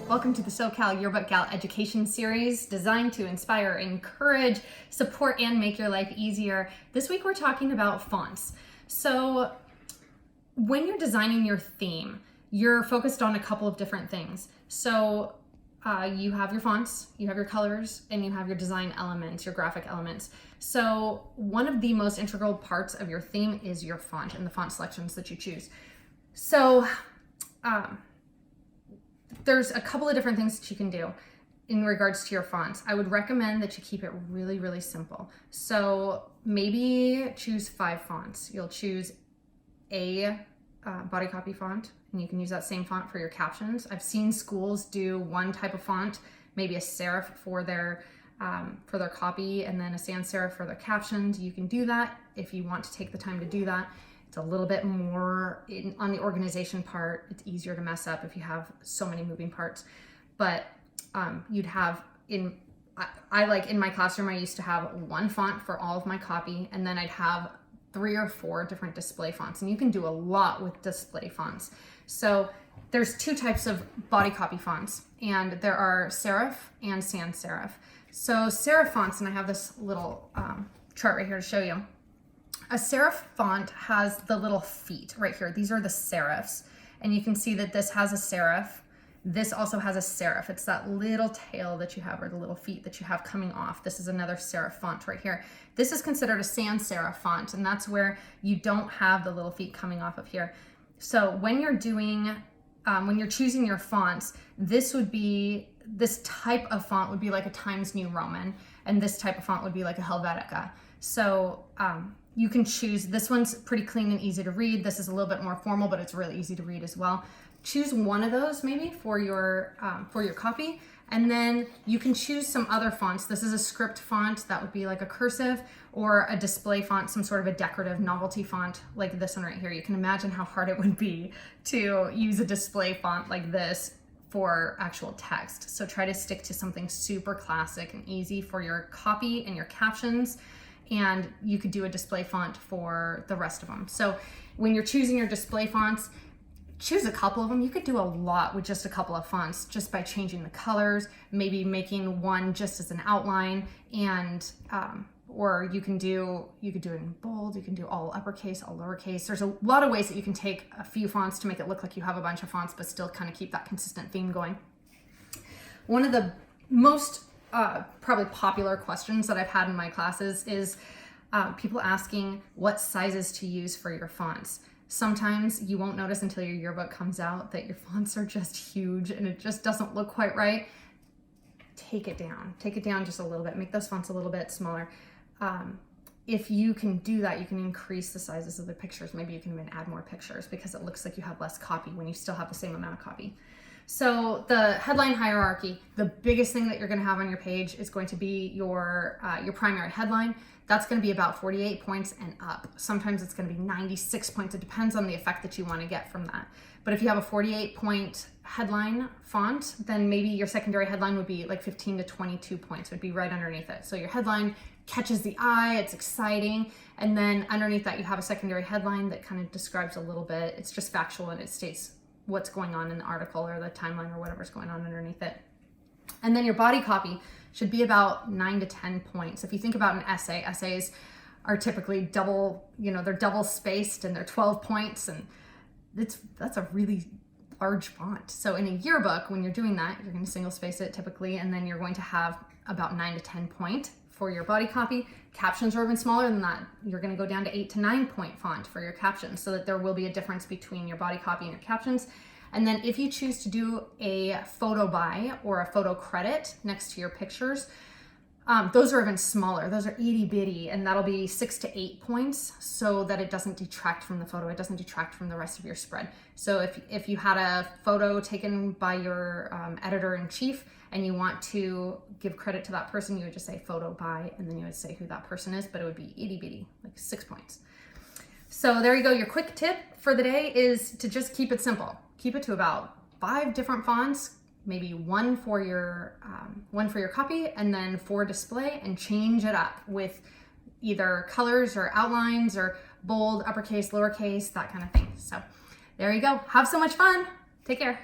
Welcome to the SoCalYearbookGal education series designed to inspire, encourage, support, and make your life easier. This week we're talking about fonts. So when you're designing your theme, you're focused on a couple of different things. So you have your fonts, you have your colors, and you have your design elements, your graphic elements. So one of the most integral parts of your theme is your font and the font selections that you choose. So there's a couple of different things that you can do in regards to your fonts. I would recommend that you keep it really, really simple. So maybe choose 5 fonts. You'll choose a body copy font, and you can use that same font for your captions. I've seen schools do one type of font, maybe a serif for their copy, and then a sans serif for their captions. You can do that if you want to take the time to do that. It's a little bit more on the organization part. It's easier to mess up if you have so many moving parts. But you'd have I like in my classroom, I used to have one font for all of my copy, and then I'd have 3 or 4 different display fonts. And you can do a lot with display fonts. So there's 2 types of body copy fonts, and there are serif and sans serif. So serif fonts, and I have this little chart right here to show you. A serif font has the little feet right here. These are the serifs. And you can see that this has a serif. This also has a serif. It's that little tail that you have, or the little feet that you have coming off. This is another serif font right here. This is considered a sans serif font, and that's where you don't have the little feet coming off of here. So when you're doing, when you're choosing your fonts, this type of font would be like a Times New Roman, and this type of font would be like a Helvetica. So you can choose, this one's pretty clean and easy to read. This is a little bit more formal, but it's really easy to read as well. Choose one of those maybe for your copy, and then you can choose some other fonts. This is a script font that would be like a cursive, or a display font, some sort of a decorative novelty font like this one right here. You can imagine how hard it would be to use a display font like this for actual text. So try to stick to something super classic and easy for your copy and your captions. And you could do a display font for the rest of them. So when you're choosing your display fonts, choose a couple of them. You could do a lot with just a couple of fonts, just by changing the colors, maybe making one just as an outline, and or you could do it in bold, you can do all uppercase, all lowercase. There's a lot of ways that you can take a few fonts to make it look like you have a bunch of fonts, but still kind of keep that consistent theme going. One of the most probably popular questions that I've had in my classes is people asking what sizes to use for your fonts. Sometimes you won't notice until your yearbook comes out that your fonts are just huge and it just doesn't look quite right. Take it down just a little bit, make those fonts a little bit smaller. If you can do that, you can increase the sizes of the pictures. Maybe you can even add more pictures because it looks like you have less copy when you still have the same amount of copy. So the headline hierarchy, the biggest thing that you're going to have on your page is going to be your primary headline. That's going to be about 48 points and up. Sometimes it's going to be 96 points. It depends on the effect that you want to get from that. But if you have a 48-point headline font, then maybe your secondary headline would be like 15 to 22 points, would be right underneath it. So your headline catches the eye, it's exciting, and then underneath that you have a secondary headline that kind of describes a little bit. It's just factual and it states what's going on in the article or the timeline or whatever's going on underneath it. And then your body copy should be about 9 to 10 points. If you think about an essay, essays are typically they're double spaced and they're 12 points, and that's a really large font. So in a yearbook, when you're doing that, you're going to single space it typically, and then you're going to have about 9 to 10 point for your body copy. Captions are even smaller than that. You're going to go down to 8 to 9 point font for your captions, so that there will be a difference between your body copy and your captions. And then if you choose to do a photo by or a photo credit next to your pictures, those are even smaller. Those are itty bitty, and that'll be 6 to 8 points, so that it doesn't detract from the photo. It doesn't detract from the rest of your spread. So if you had a photo taken by your editor-in-chief and you want to give credit to that person, you would just say photo by, and then you would say who that person is, but it would be itty bitty, like 6 points. So there you go. Your quick tip for the day is to just keep it simple. Keep it to about 5 different fonts, maybe one for your copy, and then for display, and change it up with either colors or outlines or bold, uppercase, lowercase, that kind of thing. So there you go. Have so much fun. Take care.